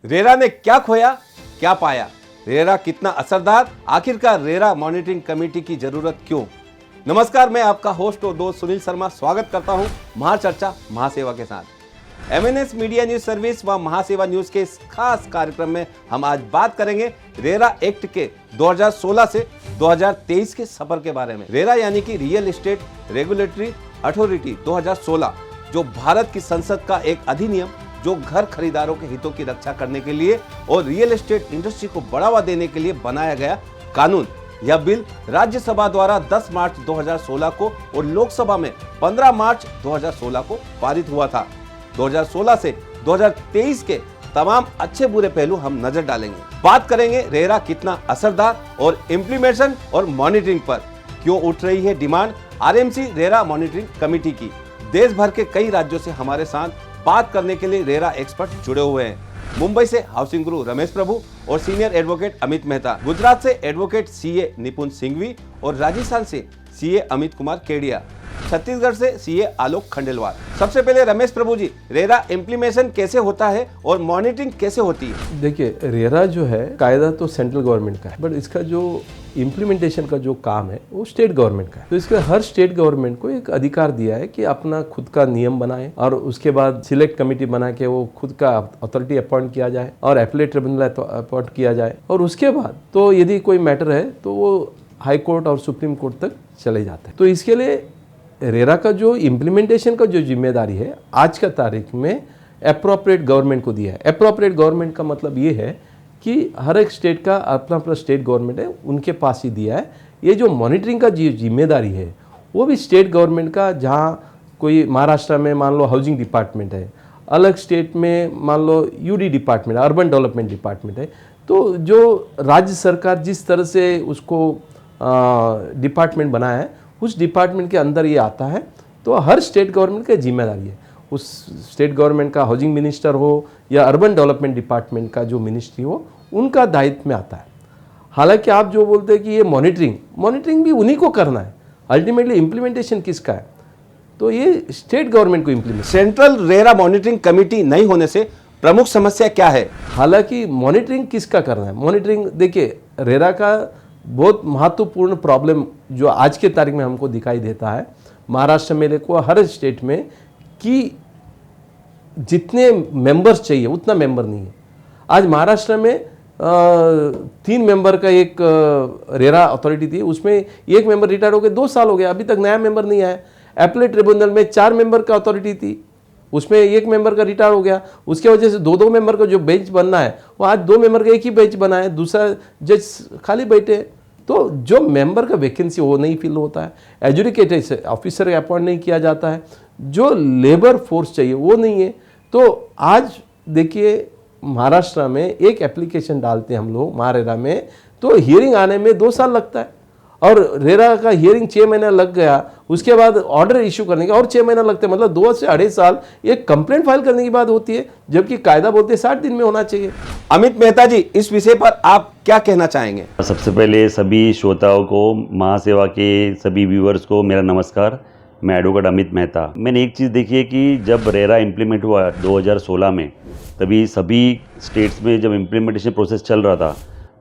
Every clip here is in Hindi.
रेरा ने क्या खोया, क्या पाया, रेरा कितना असरदार, आखिरकार रेरा मॉनिटरिंग कमेटी की जरूरत क्यों। नमस्कार, मैं आपका होस्ट और दोस्त सुनील शर्मा स्वागत करता हूं महाचर्चा महासेवा के साथ। एमएनएस मीडिया न्यूज सर्विस व महासेवा न्यूज के इस खास कार्यक्रम में हम आज बात करेंगे रेरा एक्ट के 2016 से 2023 के सफर के बारे में। रेरा यानी कि रियल एस्टेट रेगुलेटरी अथॉरिटी 2016, जो भारत की संसद का एक अधिनियम जो घर खरीदारों के हितों की रक्षा करने के लिए और रियल एस्टेट इंडस्ट्री को बढ़ावा देने के लिए बनाया गया कानून। यह बिल राज्यसभा द्वारा 10 मार्च 2016 को और लोकसभा में 15 मार्च 2016 को पारित हुआ था। 2016 से 2023 के तमाम अच्छे बुरे पहलू हम नजर डालेंगे। बात करेंगे रेरा कितना असरदार और इम्प्लीमेंटेशन और मॉनिटरिंग पर क्यों उठ रही है demand RMC RERA monitoring committee की। देश भर के कई राज्यों से हमारे साथ बात करने के लिए रेरा एक्सपर्ट जुड़े हुए हैं। मुंबई से हाउसिंग गुरु रमेश प्रभु और सीनियर एडवोकेट अमित मेहता, गुजरात से एडवोकेट सीए निपुण सिंघवी और राजस्थान से सीए अमित कुमार केडिया, छत्तीसगढ़ से सीए आलोक खंडेलवाल। सबसे पहले रमेश प्रभु जी, रेरा इम्प्लीमेंटेशन कैसे होता है और मॉनिटरिंग कैसे होती है? देखिए, रेरा जो है कायदा तो सेंट्रल गवर्नमेंट का है, बट इसका जो इम्प्लीमेंटेशन का जो काम है वो स्टेट गवर्नमेंट का है। तो इसके हर स्टेट गवर्नमेंट को एक अधिकार दिया है कि अपना खुद का नियम बनाए और उसके बाद सिलेक्ट कमेटी बना के वो खुद का अथॉरिटी अपॉइंट किया जाए और एपीलेट ट्रिब्यूनल अपॉइंट किया जाए, और उसके बाद तो यदि कोई मैटर है तो वो हाई कोर्ट और सुप्रीम कोर्ट तक चले जाते हैं। तो इसके लिए रेरा का जो इम्प्लीमेंटेशन का जो जिम्मेदारी है आज का तारीख में एप्रोप्रिएट गवर्नमेंट को दिया है। एप्रोप्रिएट गवर्नमेंट का मतलब ये है कि हर एक स्टेट का अपना अपना स्टेट गवर्नमेंट है, उनके पास ही दिया है। ये जो मॉनिटरिंग का जिम्मेदारी है वो भी स्टेट गवर्नमेंट का, जहाँ कोई महाराष्ट्र में मान लो हाउसिंग डिपार्टमेंट है, अलग स्टेट में मान लो UD department, urban development department है, तो जो राज्य सरकार जिस तरह से उसको डिपार्टमेंट बनाया है उस डिपार्टमेंट के अंदर ये आता है। तो हर स्टेट गवर्नमेंट की जिम्मेदारी है, उस स्टेट गवर्नमेंट का हाउसिंग मिनिस्टर हो या अर्बन डेवलपमेंट डिपार्टमेंट का जो मिनिस्ट्री हो, उनका दायित्व में आता है। हालांकि आप जो बोलते हैं कि ये मॉनिटरिंग भी उन्हीं को करना है, अल्टीमेटली इम्प्लीमेंटेशन किसका है, तो ये स्टेट गवर्नमेंट को implement. Central RERA monitoring committee नहीं होने से प्रमुख समस्या क्या है? हालांकि मॉनिटरिंग किसका करना है, मॉनिटरिंग देखिए, रेरा का बहुत महत्वपूर्ण प्रॉब्लम जो आज के तारीख में हमको दिखाई देता है महाराष्ट्र में लेको हर स्टेट में, कि जितने मेंबर्स चाहिए उतना मेंबर नहीं है। आज महाराष्ट्र में 3 मेंबर का एक रेरा अथॉरिटी थी, उसमें एक मेंबर रिटायर हो गए, 2 साल हो गया, अभी तक नया मेंबर नहीं आया। एपीलेट ट्रिब्यूनल में 4 मेंबर का अथॉरिटी थी, उसमें एक मेंबर का रिटायर हो गया, उसके वजह से 2-2 मेंबर का जो बेंच बनना है वो आज 2 मेंबर का एक ही बेंच बना है, दूसरा जज खाली बैठे। तो जो मेंबर का वैकेंसी वो नहीं फिल होता है, एजुकेटेड ऑफिसर अपॉइंट नहीं किया जाता है, जो लेबर फोर्स चाहिए वो नहीं है। तो आज देखिए, महाराष्ट्र में एक एप्लीकेशन डालते हैं हम लोग महारेरा में, तो हियरिंग आने में 2 साल लगता है, और रेरा का हियरिंग 6 महीना लग गया, उसके बाद ऑर्डर इशू करने का और 6 महीना लगते हैं, मतलब 2 से 2.5 साल एक कंप्लेंट फाइल करने की बात होती है, जबकि कायदा बोलते 60 दिन में होना चाहिए। अमित मेहता जी, इस विषय पर आप क्या कहना चाहेंगे? सबसे पहले सभी श्रोताओं को, महासेवा के सभी व्यूअर्स को मेरा नमस्कार। मैं एडवोकेट अमित मेहता। मैंने एक चीज़ देखी है कि जब रेरा इम्प्लीमेंट हुआ 2016 में, तभी सभी स्टेट्स में जब इम्प्लीमेंटेशन प्रोसेस चल रहा था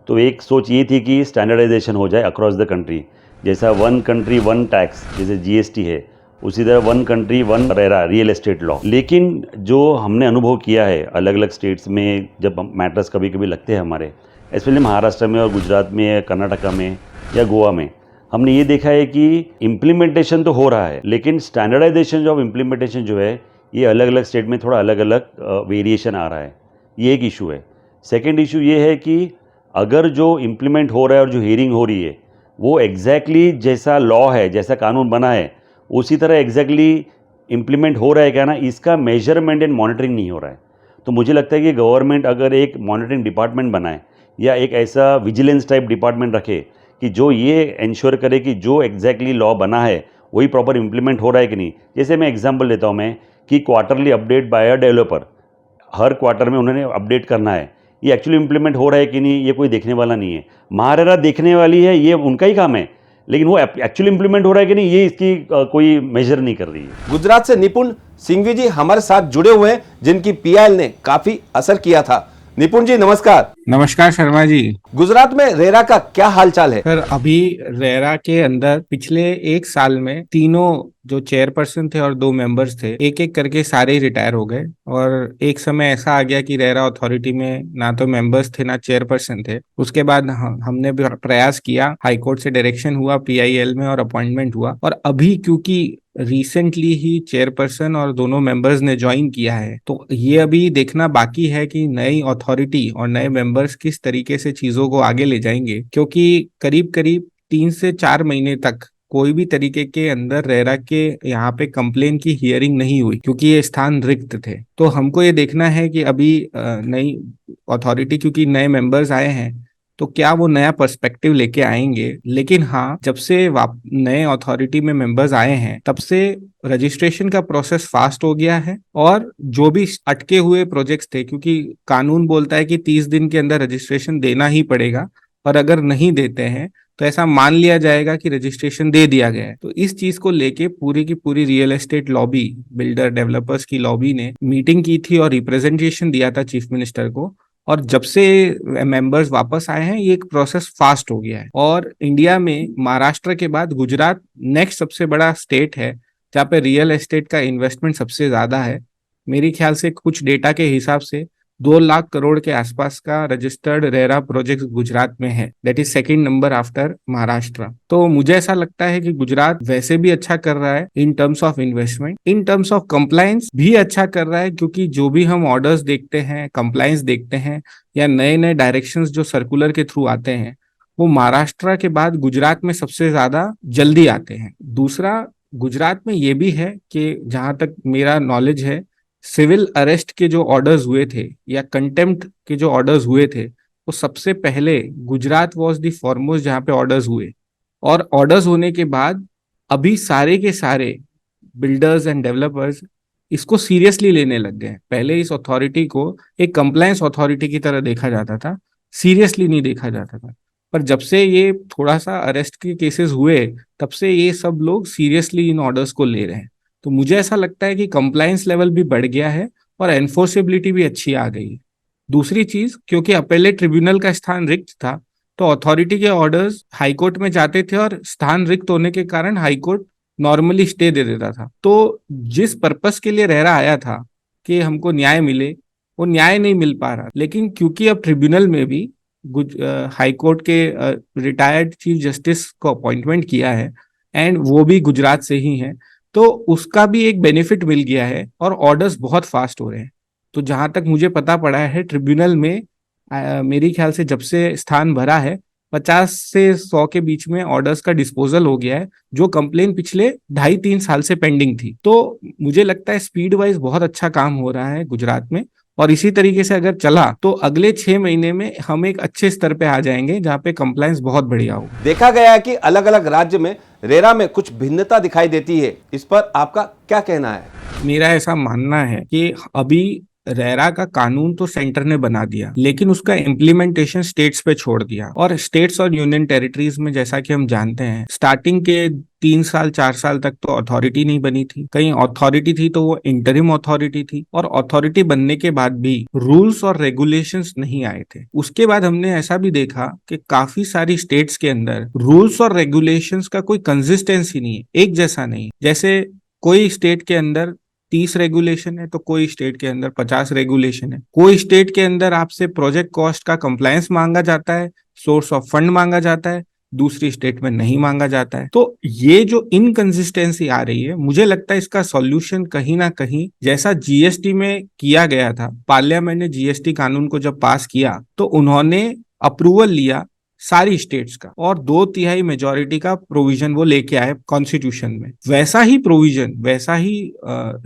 तो एक सोच ये थी कि स्टैंडर्डाइजेशन हो जाए अक्रॉस द कंट्री। जैसा 1 कंट्री 1 टैक्स जैसे जीएसटी है, उसी तरह 1 country 1 RERA real estate law. लेकिन जो हमने अनुभव किया है अलग अलग स्टेट्स में, जब मैटर्स कभी कभी लगते हैं हमारे, स्पेशली महाराष्ट्र में और गुजरात में, कर्नाटका में या गोवा में, हमने ये देखा है कि इम्प्लीमेंटेशन तो हो रहा है, लेकिन स्टैंडर्डाइजेशन ऑफ इम्प्लीमेंटेशन जो है ये अलग अलग स्टेट में थोड़ा अलग अलग वेरिएशन आ रहा है। ये एक इशू है। सेकेंड इशू ये है कि अगर जो इम्प्लीमेंट हो रहा है और जो हियरिंग हो रही है वो एग्जैक्टली जैसा लॉ है, जैसा कानून बना है, उसी तरह एग्जैक्टली इम्प्लीमेंट हो रहा है क्या ना, इसका मेजरमेंट एंड मॉनिटरिंग नहीं हो रहा है। तो मुझे लगता है कि गवर्नमेंट अगर एक मॉनिटरिंग डिपार्टमेंट बनाए या एक ऐसा विजिलेंस टाइप डिपार्टमेंट रखे कि जो ये इंश्योर करे कि जो एग्जैक्टली लॉ बना है वही प्रॉपर इम्प्लीमेंट हो रहा है कि नहीं। जैसे मैं एग्जांपल लेता हूँ मैं कि quarterly update bye a developer, her quarter में उन्होंने अपडेट करना है, ये एक्चुअली इम्प्लीमेंट हो रहा है कि नहीं ये कोई देखने वाला नहीं है। महारेरा देखने वाली है, ये उनका ही काम है, लेकिन वो एक्चुअली इंप्लीमेंट हो रहा है कि नहीं ये इसकी कोई मेजर नहीं कर रही है। गुजरात से निपुण सिंघवी जी हमारे साथ जुड़े हुए हैं, जिनकी पीआईएल ने काफी असर किया था। निपुण जी नमस्कार। नमस्कार शर्मा जी। गुजरात में रेरा का क्या हालचाल है? सर अभी रेरा के अंदर पिछले एक साल में तीनों जो चेयरपर्सन थे और 2 मेंबर्स थे, एक एक करके सारे ही रिटायर हो गए। और एक समय ऐसा आ गया कि रेरा अथॉरिटी में ना तो मेंबर्स थे ना चेयरपर्सन थे। उसके बाद हमने भी प्रयास किया, हाईकोर्ट से डायरेक्शन हुआ पीआईएल में और अपॉइंटमेंट हुआ। और अभी क्योंकि रिसेंटली ही चेयरपर्सन और दोनों मेंबर्स ने ज्वाइन किया है, तो ये अभी देखना बाकी है कि नई अथॉरिटी और नए मेंबर्स किस तरीके से चीजों को आगे ले जाएंगे। क्योंकि करीब करीब 3 से 4 महीने तक कोई भी तरीके के अंदर रेरा के यहाँ पे कंप्लेन की हियरिंग नहीं हुई, क्योंकि ये स्थान रिक्त थे। तो हमको ये देखना है कि अभी नई अथॉरिटी, क्योंकि नए मेंबर्स आए हैं, तो क्या वो नया पर्सपेक्टिव लेके आएंगे। लेकिन हाँ, जब से नए अथॉरिटी में मेंबर्स आए हैं तब से रजिस्ट्रेशन का प्रोसेस फास्ट हो गया है। और जो भी अटके हुए प्रोजेक्ट्स थे, क्योंकि कानून बोलता है कि 30 दिन के अंदर रजिस्ट्रेशन देना ही पड़ेगा, और अगर नहीं देते हैं तो ऐसा मान लिया जाएगा कि रजिस्ट्रेशन दे दिया गया है। तो इस चीज को लेके पूरी की पूरी real estate lobby, builder developers की लॉबी ने मीटिंग की थी और रिप्रेजेंटेशन दिया था चीफ मिनिस्टर को। और जब से मेंबर्स वापस आए हैं, ये एक प्रोसेस फास्ट हो गया है। और इंडिया में महाराष्ट्र के बाद गुजरात नेक्स्ट सबसे बड़ा स्टेट है जहाँ पे रियल एस्टेट का इन्वेस्टमेंट सबसे ज्यादा है। मेरे ख्याल से कुछ डेटा के हिसाब से 2 लाख करोड़ के आसपास का रजिस्टर्ड रेरा प्रोजेक्ट गुजरात में है। That is second number after Maharashtra. तो मुझे ऐसा लगता है कि गुजरात वैसे भी अच्छा कर रहा है in terms of investment, in terms of compliance भी अच्छा कर रहा है। क्योंकि जो भी हम ऑर्डर्स देखते हैं, कंप्लायंस देखते हैं, या नए नए डायरेक्शंस जो सर्कुलर के थ्रू आते हैं, वो महाराष्ट्र के बाद गुजरात में सबसे ज्यादा जल्दी आते हैं। दूसरा, गुजरात में ये भी है कि जहां तक मेरा नॉलेज है, सिविल अरेस्ट के जो ऑर्डर्स हुए थे या कंटेम्प्ट के जो ऑर्डर्स हुए थे, वो सबसे पहले गुजरात वाज द फॉरमोस्ट जहां पे ऑर्डर्स हुए। और ऑर्डर्स होने के बाद अभी सारे के सारे बिल्डर्स एंड डेवलपर्स इसको सीरियसली लेने लग गए। पहले इस अथॉरिटी को एक कंप्लायंस अथॉरिटी की तरह देखा जाता था, सीरियसली नहीं देखा जाता था। पर जब से ये थोड़ा सा अरेस्ट के केसेस हुए, तब से ये सब लोग सीरियसली इन ऑर्डर्स को ले रहे हैं। तो मुझे ऐसा लगता है कि कंप्लायंस लेवल भी बढ़ गया है और एनफोर्सेबिलिटी भी अच्छी आ गई है। दूसरी चीज, क्योंकि अपेलेट ट्रिब्यूनल का स्थान रिक्त था, तो अथॉरिटी के ऑर्डर्स हाईकोर्ट में जाते थे और स्थान रिक्त होने के कारण हाईकोर्ट नॉर्मली स्टे दे देता था। तो जिस पर्पस के लिए रेरा आया था कि हमको न्याय मिले, वो न्याय नहीं मिल पा रहा। लेकिन क्योंकि अब ट्रिब्यूनल में भी हाईकोर्ट के रिटायर्ड चीफ जस्टिस को अपॉइंटमेंट किया है, एंड वो भी गुजरात से ही है, तो उसका भी एक बेनिफिट मिल गया है और ऑर्डर्स बहुत फास्ट हो रहे हैं। तो जहां तक मुझे पता पड़ा है, ट्रिब्यूनल में मेरे ख्याल से जब से स्थान भरा है, 50 से 100 के बीच में ऑर्डर्स का डिस्पोजल हो गया है, जो कंप्लेन पिछले 2.5-3 साल से पेंडिंग थी। तो मुझे लगता है स्पीड वाइज बहुत अच्छा काम हो रहा है गुजरात में। और इसी तरीके से अगर चला तो अगले 6 महीने में हम एक अच्छे स्तर पे आ जाएंगे जहाँ पे कंप्लायंस बहुत बढ़िया हो। देखा गया है कि अलग अलग राज्य में रेरा में कुछ भिन्नता दिखाई देती है, इस पर आपका क्या कहना है? मेरा ऐसा मानना है कि अभी रेरा का कानून तो सेंटर ने बना दिया, लेकिन उसका इम्प्लीमेंटेशन स्टेट्स पे छोड़ दिया। और स्टेट्स और यूनियन टेरिटरीज में, जैसा कि हम जानते हैं, स्टार्टिंग के 3 साल 4 साल तक तो अथॉरिटी नहीं बनी थी। कहीं अथॉरिटी थी तो वो इंटरिम अथॉरिटी थी, और अथॉरिटी बनने के बाद भी रूल्स और रेगुलेशंस नहीं आए थे। उसके बाद हमने ऐसा भी देखा कि काफी सारी स्टेट्स के अंदर रूल्स और रेगुलेशंस का कोई कंसिस्टेंसी नहीं है, एक जैसा नहीं। जैसे कोई स्टेट के अंदर 30 रेगुलेशन है तो कोई स्टेट के अंदर 50 रेगुलेशन है। कोई स्टेट के अंदर आपसे प्रोजेक्ट कॉस्ट का कंप्लायंस मांगा जाता है, सोर्स ऑफ फंड मांगा जाता है, दूसरी स्टेट में नहीं मांगा जाता है। तो ये जो इनकंसिस्टेंसी आ रही है, मुझे लगता है इसका सॉल्यूशन कहीं ना कहीं, जैसा जीएसटी में किया गया था, पार्लियामेंट ने जीएसटी कानून को जब पास किया तो उन्होंने अप्रूवल लिया सारी स्टेट्स का, और 2/3 मेजॉरिटी का प्रोविजन वो लेके आए कॉन्स्टिट्यूशन में। वैसा ही प्रोविजन, वैसा ही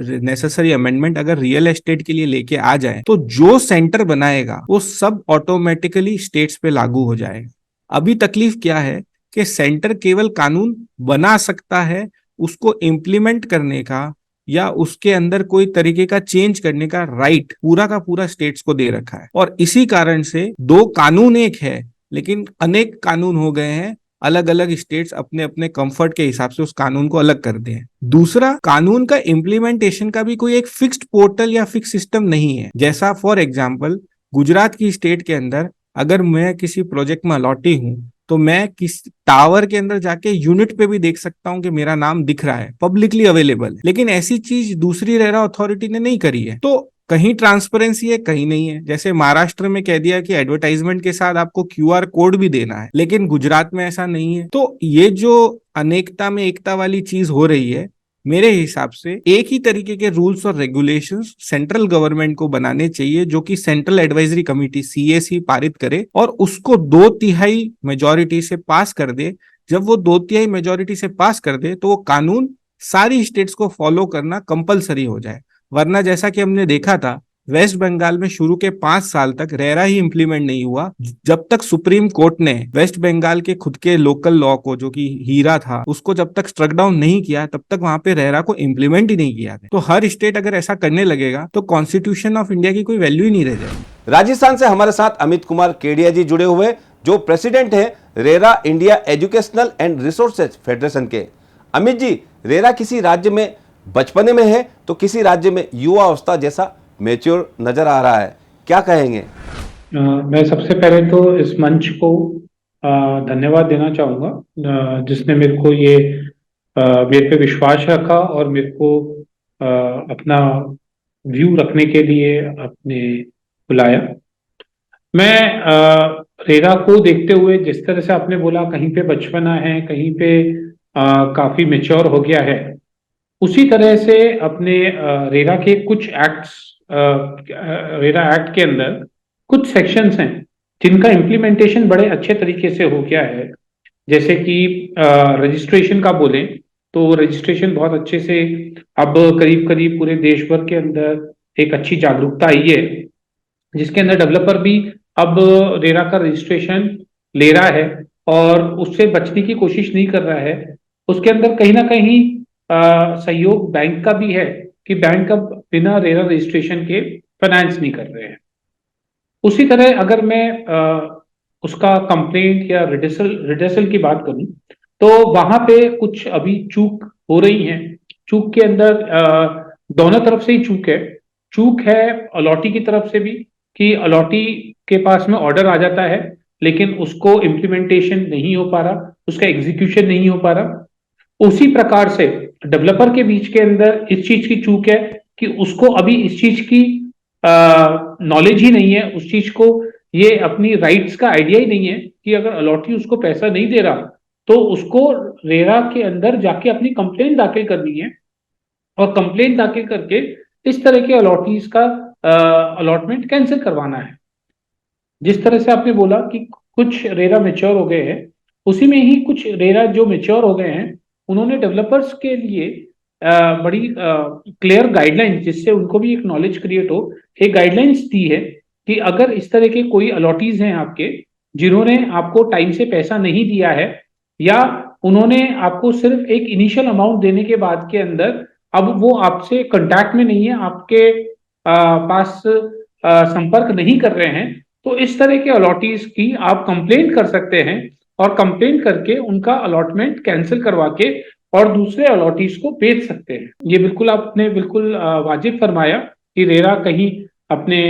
नेसेसरी अमेंडमेंट अगर रियल एस्टेट के लिए लेके आ जाए, तो जो सेंटर बनाएगा वो सब ऑटोमेटिकली स्टेट्स पे लागू हो जाएगा। अभी तकलीफ क्या है कि सेंटर केवल कानून बना सकता है, उसको इम्प्लीमेंट करने का या उसके अंदर कोई तरीके का चेंज करने का राइट पूरा का पूरा स्टेट्स को दे रखा है। और इसी कारण से 2 कानून एक है, लेकिन अनेक कानून हो गए हैं। अलग अलग स्टेट्स अपने अपने कंफर्ट के हिसाब से उस कानून को अलग करते हैं। दूसरा, कानून का इम्प्लीमेंटेशन का भी कोई एक फिक्स्ड पोर्टल या फिक्स सिस्टम नहीं है। जैसा फॉर एग्जांपल गुजरात की स्टेट के अंदर अगर मैं किसी प्रोजेक्ट में अलॉटी हूँ तो मैं किस टावर के अंदर जाके यूनिट पे भी देख सकता हूँ कि मेरा नाम दिख रहा है, पब्लिकली अवेलेबल है। लेकिन ऐसी चीज दूसरी रेरा अथॉरिटी ने नहीं करी है। तो कहीं ट्रांसपेरेंसी है, कहीं नहीं है। जैसे महाराष्ट्र में कह दिया कि एडवर्टाइजमेंट के साथ आपको क्यूआर कोड भी देना है, लेकिन गुजरात में ऐसा नहीं है। तो ये जो अनेकता में एकता वाली चीज हो रही है, मेरे हिसाब से एक ही तरीके के रूल्स और रेगुलेशंस सेंट्रल गवर्नमेंट को बनाने चाहिए, जो कि सेंट्रल एडवाइजरी कमेटी सीएसी पारित करे और उसको 2/3 मेजोरिटी से पास कर दे। जब वो 2/3 मेजोरिटी से पास कर दे तो वो कानून सारी स्टेट्स को फॉलो करना कंपलसरी हो जाए। वरना जैसा कि हमने देखा था वेस्ट बंगाल में शुरू के 5 साल तक रेरा ही इंप्लीमेंट नहीं हुआ, जब तक सुप्रीम कोर्ट ने वेस्ट बंगाल के खुद के लोकल लॉ को, जो कि हीरा था, उसको जब तक स्ट्रक डाउन नहीं किया तब तक वहां पे रेरा को इम्प्लीमेंट ही नहीं किया। तो हर स्टेट अगर ऐसा करने लगेगा तो कॉन्स्टिट्यूशन ऑफ इंडिया की कोई वैल्यू ही नहीं रह जाएगी। राजस्थान से हमारे साथ अमित कुमार केडिया जी जुड़े हुए, जो प्रेसिडेंट है RERA India educational and resources federation के। अमित जी, रेरा किसी राज्य में बचपने में है तो किसी राज्य में युवा अवस्था जैसा मैच्योर नजर आ रहा है, क्या कहेंगे? मैं सबसे पहले तो इस मंच को धन्यवाद देना चाहूँगा, जिसने मेरे को ये मेरे पे विश्वास रखा और मेरे को अपना व्यू रखने के लिए अपने बुलाया। मैं रेरा को देखते हुए, जिस तरह से आपने बोला कहीं पे बचपना है, कहीं पे काफी मेच्योर हो गया है, उसी तरह से अपने रेरा के कुछ एक्ट्स, रेरा एक्ट के अंदर कुछ सेक्शंस हैं जिनका इम्प्लीमेंटेशन बड़े अच्छे तरीके से हो गया है। जैसे कि रजिस्ट्रेशन का बोले तो रजिस्ट्रेशन बहुत अच्छे से अब करीब करीब पूरे देश भर के अंदर एक अच्छी जागरूकता आई है, जिसके अंदर डेवलपर भी अब रेरा का रजिस्ट्रेशन ले रहा है और उससे बचने की कोशिश नहीं कर रहा है। उसके अंदर कहीं ना कहीं सहयोग बैंक का भी है कि बैंक अब बिना रेरा रजिस्ट्रेशन के फाइनेंस नहीं कर रहे हैं। उसी तरह अगर मैं उसका कंप्लेंट या रिडर्सल की बात करूं तो वहां पे कुछ अभी चूक हो रही है। चूक के अंदर दोनों तरफ से ही चूक है। चूक है अलॉटी की तरफ से भी कि अलॉटी के पास में ऑर्डर आ जाता है लेकिन उसको इम्प्लीमेंटेशन नहीं हो पा रहा, उसका एग्जीक्यूशन नहीं हो पा रहा। उसी प्रकार से डेवलपर के बीच के अंदर इस चीज की चूक है कि उसको अभी इस चीज की नॉलेज ही नहीं है, उस चीज को ये अपनी राइट्स का आइडिया ही नहीं है कि अगर अलॉटी उसको पैसा नहीं दे रहा तो उसको रेरा के अंदर जाके अपनी कंप्लेंट दाखिल करनी है और कंप्लेंट दाखिल करके इस तरह के अलॉटीज का अलॉटमेंट कैंसिल करवाना है। जिस तरह से आपने बोला कि कुछ रेरा मेच्योर हो गए हैं, उसी में ही कुछ रेरा जो मेच्योर हो गए हैं उन्होंने डेवलपर्स के लिए बड़ी क्लियर गाइडलाइंस, जिससे उनको भी एक नॉलेज क्रिएट हो, एक गाइडलाइंस दी है कि अगर इस तरह के कोई अलॉटीज हैं आपके जिन्होंने आपको टाइम से पैसा नहीं दिया है या उन्होंने आपको सिर्फ एक इनिशियल अमाउंट देने के बाद के अंदर अब वो आपसे कांटेक्ट में नहीं है, आपके पास संपर्क नहीं कर रहे हैं, तो इस तरह के अलॉटीज की आप कंप्लेंट कर सकते हैं और कंप्लेंट करके उनका अलॉटमेंट कैंसिल करवा के और दूसरे अलॉटीज को बेच सकते हैं। ये बिल्कुल आपने बिल्कुल वाजिब फरमाया कि रेरा कहीं अपने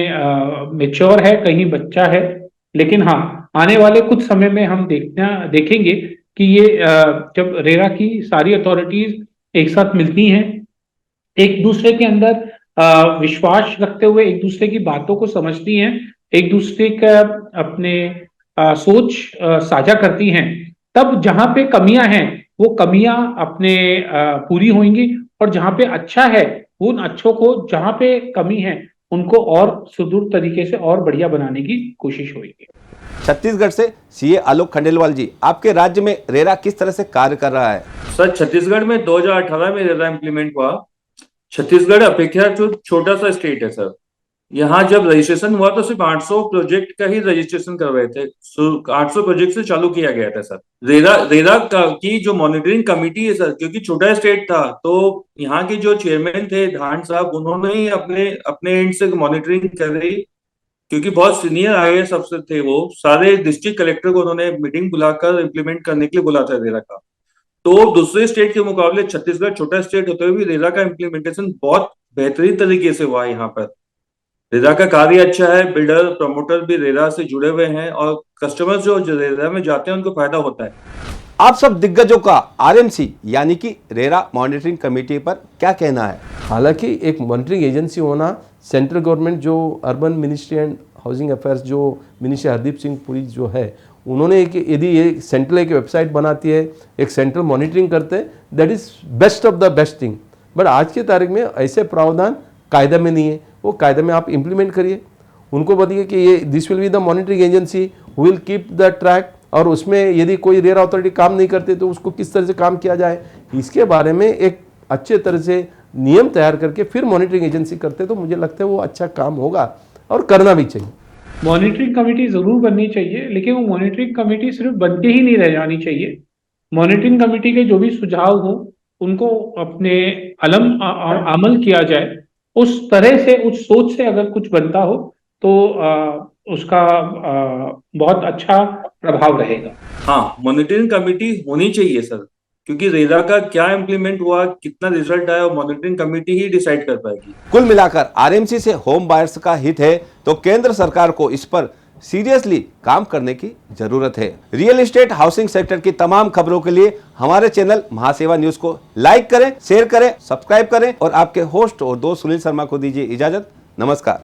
मेच्योर है, कहीं बच्चा है, लेकिन हाँ आने वाले कुछ समय में हम देखेंगे कि ये जब रेरा की सारी अथॉरिटीज एक साथ मिलती हैं, एक दूसरे के अंदर विश्वास रखते हुए एक दूसरे की बातों को समझती हैं, एक दूसरे का अपने सोच साझा करती हैं, तब जहां पे कमियां हैं वो कमियां अपने पूरी होंगी और जहां पे अच्छा है उन अच्छों को, जहां पे कमी है उनको और सुदूर तरीके से और बढ़िया बनाने की कोशिश होगी। छत्तीसगढ़ से सीए आलोक खंडेलवाल जी, आपके राज्य में रेरा किस तरह से कार्य कर रहा है? सर, छत्तीसगढ़ में 2018 में रेरा इम्प्लीमेंट हुआ। छत्तीसगढ़ अपेक्षाकृत छोटा सा स्टेट है सर। यहाँ जब रजिस्ट्रेशन हुआ तो सिर्फ 800 प्रोजेक्ट का ही रजिस्ट्रेशन कर रहे थे। 800 प्रोजेक्ट से चालू किया गया था सर। रेरा की जो मॉनिटरिंग कमेटी है सर, क्योंकि छोटा स्टेट था तो यहाँ के जो चेयरमैन थे धान साहब, उन्होंने ही अपने एंड से मॉनिटरिंग कर रही, क्योंकि बहुत सीनियर आईएएस अफसर थे वो। सारे डिस्ट्रिक्ट कलेक्टर को उन्होंने मीटिंग बुलाकर इम्प्लीमेंट करने के लिए बोला था रेरा का। तो दूसरे स्टेट के मुकाबले छत्तीसगढ़ छोटा स्टेट होते हुए भी रेरा का इम्प्लीमेंटेशन बहुत बेहतरीन तरीके से हुआ है यहाँ पर। रेरा का कार्य अच्छा है, बिल्डर प्रमोटर भी रेरा से जुड़े हुए हैं और कस्टमर्स जो रेरा में जाते हैं उनको फायदा होता है। आप सब दिग्गजों का आरएमसी यानी कि रेरा मॉनिटरिंग कमेटी पर क्या कहना है? हालांकि एक मॉनिटरिंग एजेंसी होना, सेंट्रल गवर्नमेंट जो urban ministry and housing affairs जो मिनिस्टर हरदीप सिंह पुरी जो है, उन्होंने एक यदि ये सेंट्रल एक वेबसाइट बनाती है, एक सेंट्रल मॉनिटरिंग करते हैं, that is best of the best thing. But आज के तारीख में ऐसे प्रावधान कायदे में नहीं है, वो कायदे में आप इम्प्लीमेंट करिए, उनको बताइए कि ये this will be the monitoring agency who will keep the track, और उसमें यदि कोई रेरा अथॉरिटी काम नहीं करते तो उसको किस तरह से काम किया जाए, इसके बारे में एक अच्छे तरह से नियम तैयार करके फिर मॉनिटरिंग एजेंसी करते तो मुझे लगता है वो अच्छा काम होगा और करना भी चाहिए। मॉनिटरिंग कमेटी जरूर बननी चाहिए, लेकिन वो मॉनिटरिंग कमेटी सिर्फ बन के ही नहीं रह जानी चाहिए। मॉनिटरिंग कमेटी के जो भी सुझाव हो उनको अपने अमल किया जाए, उस तरह से, उस सोच से अगर कुछ बनता हो तो उसका बहुत अच्छा प्रभाव रहेगा। हाँ, मॉनिटरिंग कमेटी होनी चाहिए सर, क्योंकि रेरा का क्या इम्प्लीमेंट हुआ, कितना रिजल्ट आया, मॉनिटरिंग कमेटी ही डिसाइड कर पाएगी। कुल मिलाकर आरएमसी से होम बायर्स का हित है तो केंद्र सरकार को इस पर सीरियसली काम करने की जरूरत है। रियल एस्टेट हाउसिंग सेक्टर की तमाम खबरों के लिए हमारे चैनल महासेवा न्यूज को लाइक करें, शेयर करें, सब्सक्राइब करें और आपके होस्ट और दोस्त सुनील शर्मा को दीजिए इजाजत। नमस्कार।